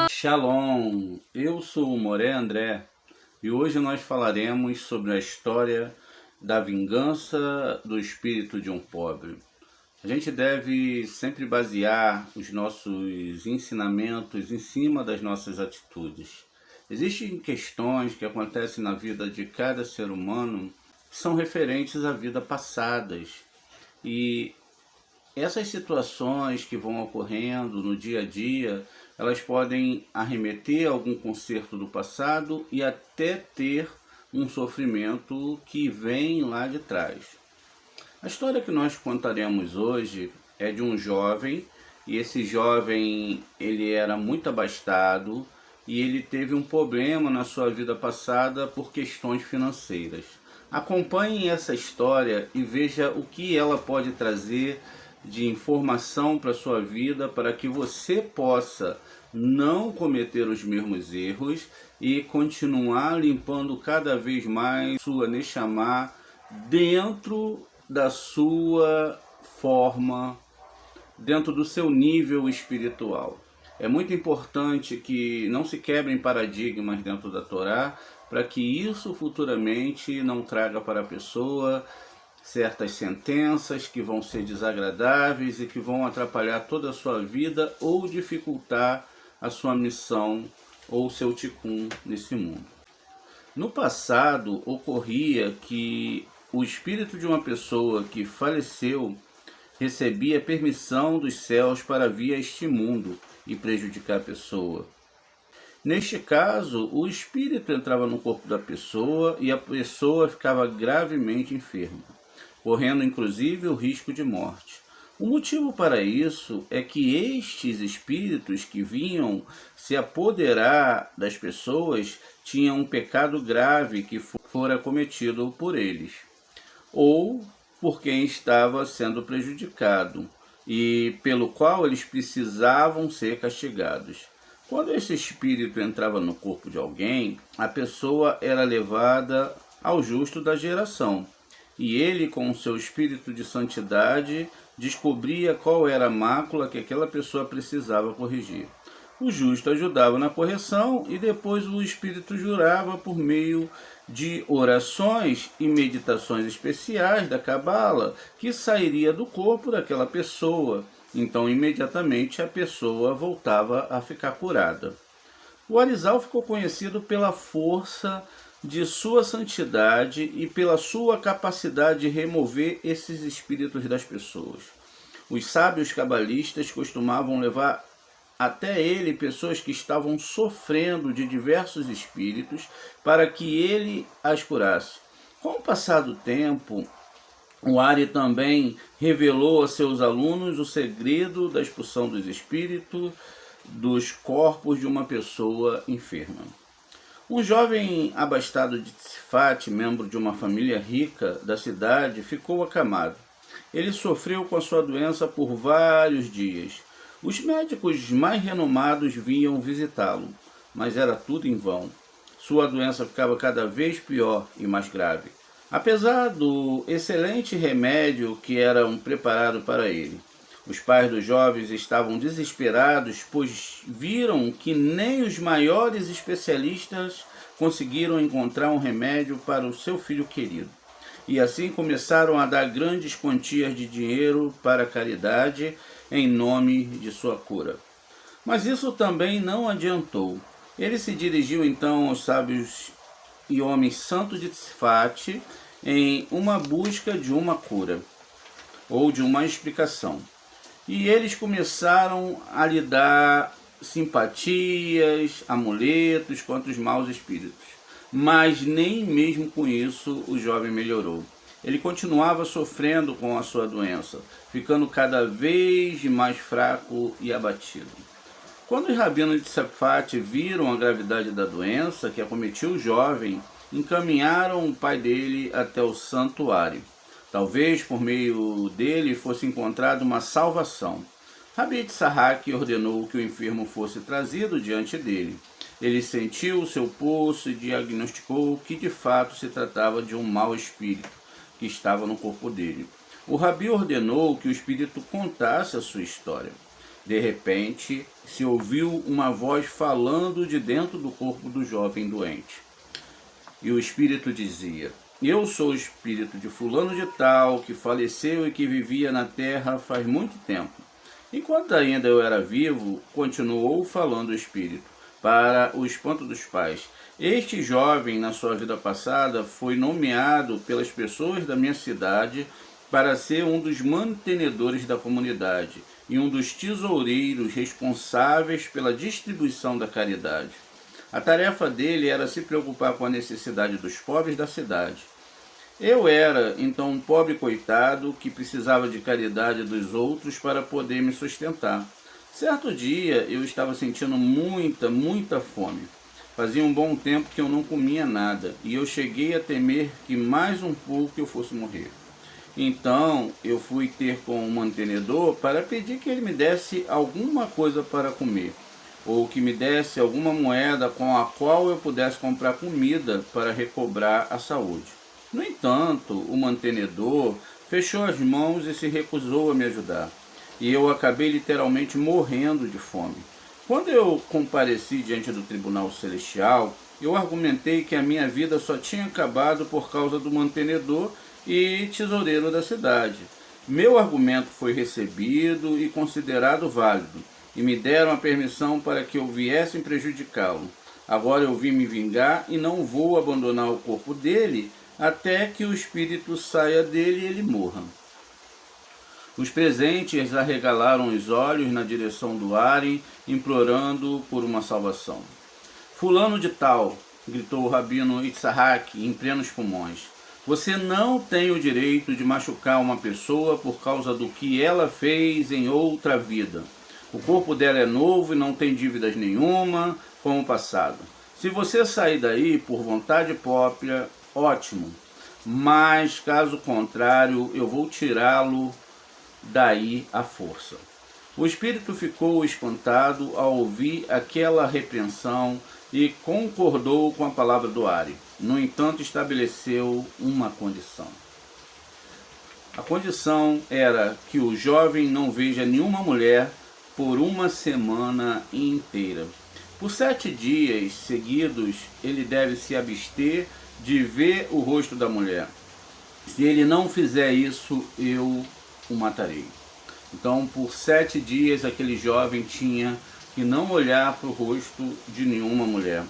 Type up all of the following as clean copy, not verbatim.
Shalom, eu sou o Moré André e hoje nós falaremos sobre a história da vingança do espírito de um pobre. A gente deve sempre basear os nossos ensinamentos em cima das nossas atitudes. Existem questões que acontecem na vida de cada ser humano que são referentes à vida passadas, e essas situações que vão ocorrendo no dia a dia, elas podem arremeter a algum conserto do passado e até ter um sofrimento que vem lá de trás. A história que nós contaremos hoje é de um jovem, e esse jovem ele era muito abastado e ele teve um problema na sua vida passada por questões financeiras. Acompanhe essa história e veja o que ela pode trazer de informação para a sua vida, para que você possa não cometer os mesmos erros e continuar limpando cada vez mais sua Neshama dentro da sua forma, dentro do seu nível espiritual. É muito importante que não se quebrem paradigmas dentro da Torá, para que isso futuramente não traga para a pessoa certas sentenças que vão ser desagradáveis e que vão atrapalhar toda a sua vida ou dificultar a sua missão ou seu tikkun nesse mundo. No passado, ocorria que o espírito de uma pessoa que faleceu recebia permissão dos céus para vir a este mundo e prejudicar a pessoa. Neste caso, o espírito entrava no corpo da pessoa e a pessoa ficava gravemente enferma, correndo inclusive o risco de morte. O motivo para isso é que estes espíritos que vinham se apoderar das pessoas tinham um pecado grave que fora cometido por eles, ou por quem estava sendo prejudicado, e pelo qual eles precisavam ser castigados. Quando esse espírito entrava no corpo de alguém, a pessoa era levada ao justo da geração, e ele, com o seu espírito de santidade, descobria qual era a mácula que aquela pessoa precisava corrigir. O justo ajudava na correção e depois o espírito jurava por meio de orações e meditações especiais da Cabala que sairia do corpo daquela pessoa. Então, imediatamente, a pessoa voltava a ficar curada. O Arizal ficou conhecido pela força de sua santidade e pela sua capacidade de remover esses espíritos das pessoas. Os sábios cabalistas costumavam levar até ele pessoas que estavam sofrendo de diversos espíritos para que ele as curasse. Com o passar do tempo, o Ari também revelou a seus alunos o segredo da expulsão dos espíritos dos corpos de uma pessoa enferma. Um jovem abastado de Tzfat, membro de uma família rica da cidade, ficou acamado. Ele sofreu com a sua doença por vários dias. Os médicos mais renomados vinham visitá-lo, mas era tudo em vão. Sua doença ficava cada vez pior e mais grave, apesar do excelente remédio que era preparado para ele. Os pais dos jovens estavam desesperados, pois viram que nem os maiores especialistas conseguiram encontrar um remédio para o seu filho querido. E assim começaram a dar grandes quantias de dinheiro para a caridade em nome de sua cura. Mas isso também não adiantou. Ele se dirigiu então aos sábios e homens santos de Tzfat em uma busca de uma cura ou de uma explicação. E eles começaram a lhe dar simpatias, amuletos contra os maus espíritos. Mas nem mesmo com isso o jovem melhorou. Ele continuava sofrendo com a sua doença, ficando cada vez mais fraco e abatido. Quando os rabinos de Tzfat viram a gravidade da doença que acometia o jovem, encaminharam o pai dele até o santuário. Talvez por meio dele fosse encontrada uma salvação. Rabi Tzahak ordenou que o enfermo fosse trazido diante dele. Ele sentiu o seu pulso e diagnosticou que de fato se tratava de um mau espírito que estava no corpo dele. O rabi ordenou que o espírito contasse a sua história. De repente, se ouviu uma voz falando de dentro do corpo do jovem doente. E o espírito dizia: eu sou o espírito de fulano de tal, que faleceu e que vivia na terra faz muito tempo. Enquanto ainda eu era vivo, continuou falando o espírito, para o espanto dos pais. Este jovem, na sua vida passada, foi nomeado pelas pessoas da minha cidade para ser um dos mantenedores da comunidade e um dos tesoureiros responsáveis pela distribuição da caridade. A tarefa dele era se preocupar com a necessidade dos pobres da cidade. Eu era, então, um pobre coitado que precisava de caridade dos outros para poder me sustentar. Certo dia, eu estava sentindo muita fome. Fazia um bom tempo que eu não comia nada, e eu cheguei a temer que mais um pouco eu fosse morrer. Então, eu fui ter com o mantenedor para pedir que ele me desse alguma coisa para comer, ou que me desse alguma moeda com a qual eu pudesse comprar comida para recobrar a saúde. No entanto, o mantenedor fechou as mãos e se recusou a me ajudar, e eu acabei literalmente morrendo de fome. Quando eu compareci diante do tribunal celestial, eu argumentei que a minha vida só tinha acabado por causa do mantenedor e tesoureiro da cidade. Meu argumento foi recebido e considerado válido, e me deram a permissão para que eu viesse prejudicá-lo. Agora eu vim me vingar e não vou abandonar o corpo dele até que o espírito saia dele e ele morra. Os presentes arregalaram os olhos na direção do Ari, implorando por uma salvação. Fulano de tal, gritou o rabino Itzhak em plenos pulmões, você não tem o direito de machucar uma pessoa por causa do que ela fez em outra vida. O corpo dela é novo e não tem dívidas nenhuma com o passado. Se você sair daí por vontade própria, ótimo. Mas, caso contrário, eu vou tirá-lo daí à força. O espírito ficou espantado ao ouvir aquela repreensão e concordou com a palavra do Ari. No entanto, estabeleceu uma condição. A condição era que o jovem não veja nenhuma mulher por uma semana inteira. Por 7 dias seguidos, ele deve se abster de ver o rosto da mulher. Se ele não fizer isso, eu o matarei. Então, por 7 dias, aquele jovem tinha que não olhar para o rosto de nenhuma mulher.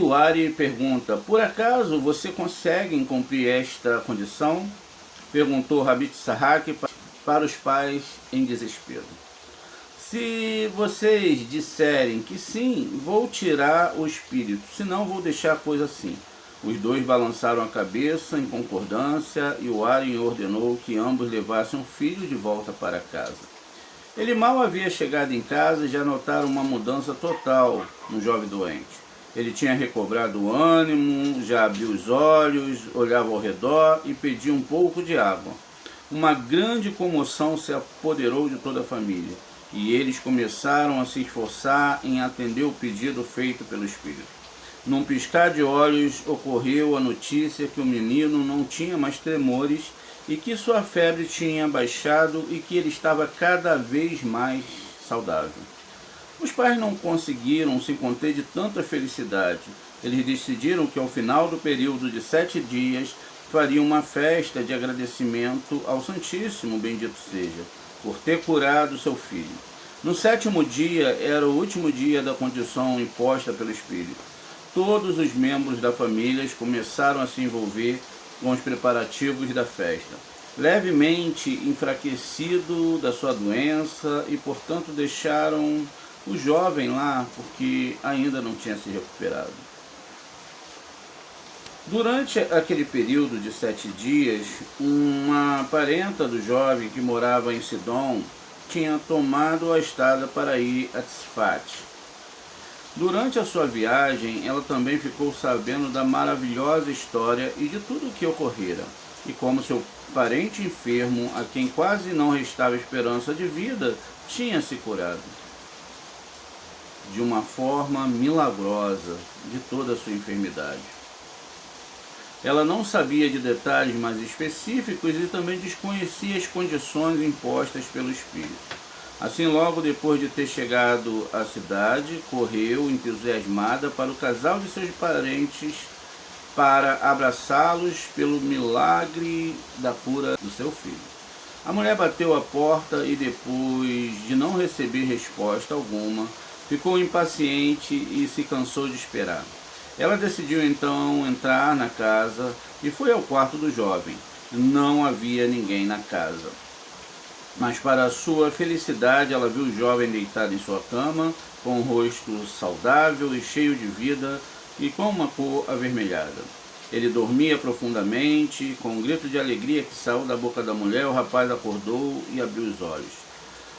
O Ari pergunta, por acaso você consegue cumprir esta condição? Perguntou Rabi Itzhak para os pais em desespero. Se vocês disserem que sim, vou tirar o espírito, senão vou deixar a coisa assim. Os dois balançaram a cabeça em concordância e o Ari ordenou que ambos levassem o filho de volta para casa. Ele mal havia chegado em casa e já notaram uma mudança total no jovem doente. Ele tinha recobrado o ânimo, já abriu os olhos, olhava ao redor e pedia um pouco de água. Uma grande comoção se apoderou de toda a família e eles começaram a se esforçar em atender o pedido feito pelo espírito. Num piscar de olhos, ocorreu a notícia que o menino não tinha mais tremores e que sua febre tinha baixado e que ele estava cada vez mais saudável. Os pais não conseguiram se conter de tanta felicidade. Eles decidiram que ao final do período de 7 dias fariam uma festa de agradecimento ao Santíssimo, bendito seja, por ter curado seu filho. No 7º dia era o último dia da condição imposta pelo Espírito. Todos os membros da família começaram a se envolver com os preparativos da festa. Levemente enfraquecido da sua doença e, portanto, deixaram o jovem lá porque ainda não tinha se recuperado. Durante aquele período de 7 dias, uma parenta do jovem que morava em Sidom tinha tomado a estrada para ir a Tzfat. Durante a sua viagem, ela também ficou sabendo da maravilhosa história e de tudo o que ocorrera, e como seu parente enfermo, a quem quase não restava esperança de vida, tinha se curado de uma forma milagrosa de toda a sua enfermidade. Ela não sabia de detalhes mais específicos e também desconhecia as condições impostas pelo espírito. Assim, logo depois de ter chegado à cidade, correu entusiasmada para o casal de seus parentes para abraçá-los pelo milagre da cura do seu filho. A mulher bateu a porta e, depois de não receber resposta alguma, ficou impaciente e se cansou de esperar. Ela decidiu então entrar na casa e foi ao quarto do jovem. Não havia ninguém na casa. Mas, para sua felicidade, ela viu o jovem deitado em sua cama, com o rosto saudável e cheio de vida e com uma cor avermelhada. Ele dormia profundamente. Com um grito de alegria que saiu da boca da mulher, o rapaz acordou e abriu os olhos.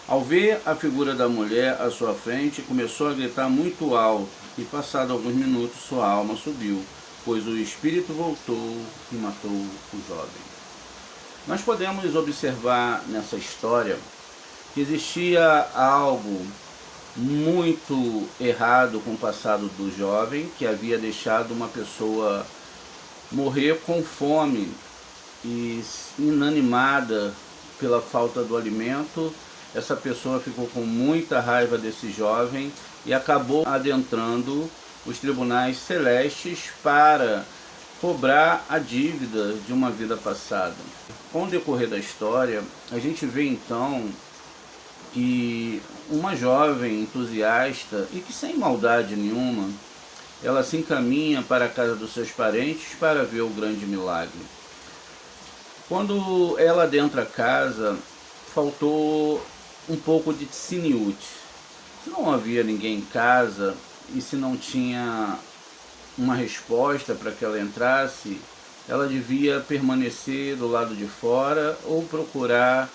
Ao ver a figura da mulher à sua frente, começou a gritar muito alto e, passado alguns minutos, sua alma subiu, pois o espírito voltou e matou o jovem. Nós podemos observar nessa história que existia algo muito errado com o passado do jovem, que havia deixado uma pessoa morrer com fome e inanimada pela falta do alimento. Essa pessoa ficou com muita raiva desse jovem e acabou adentrando os tribunais celestes para cobrar a dívida de uma vida passada. Com o decorrer da história, a gente vê então que uma jovem entusiasta e que sem maldade nenhuma, ela se encaminha para a casa dos seus parentes para ver o grande milagre. Quando ela adentra a casa, faltou um pouco de tsiniut. Se não havia ninguém em casa e se não tinha uma resposta para que ela entrasse, ela devia permanecer do lado de fora ou procurar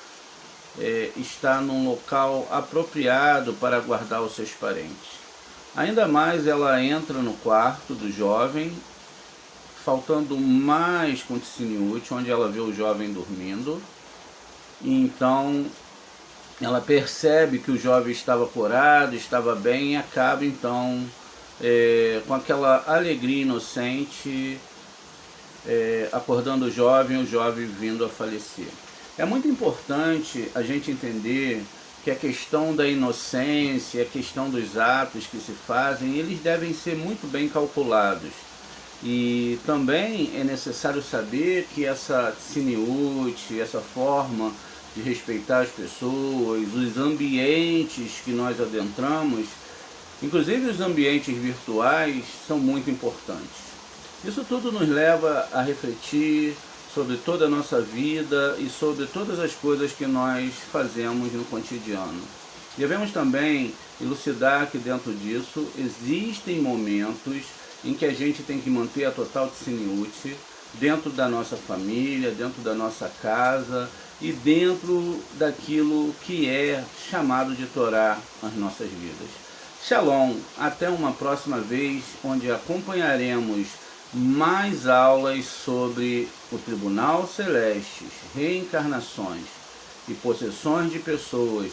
estar num local apropriado para aguardar os seus parentes. Ainda mais, ela entra no quarto do jovem, faltando mais com tsiniut, onde ela vê o jovem dormindo. E então ela percebe que o jovem estava curado, estava bem, e acaba então com aquela alegria inocente, acordando o jovem vindo a falecer. É muito importante a gente entender que a questão da inocência, a questão dos atos que se fazem, eles devem ser muito bem calculados. E também é necessário saber que essa tsiniut, essa forma de respeitar as pessoas, os ambientes que nós adentramos, inclusive os ambientes virtuais, são muito importantes. Isso tudo nos leva a refletir sobre toda a nossa vida e sobre todas as coisas que nós fazemos no cotidiano. Devemos também elucidar que dentro disso existem momentos em que a gente tem que manter a total tsiniut dentro da nossa família, dentro da nossa casa e dentro daquilo que é chamado de Torá nas nossas vidas. Shalom, até uma próxima vez, onde acompanharemos mais aulas sobre o Tribunal Celeste, reencarnações e possessões de pessoas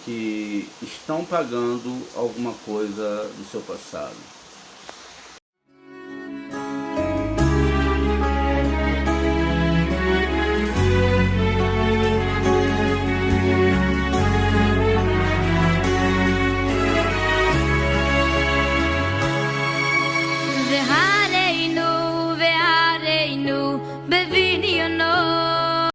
que estão pagando alguma coisa do seu passado. The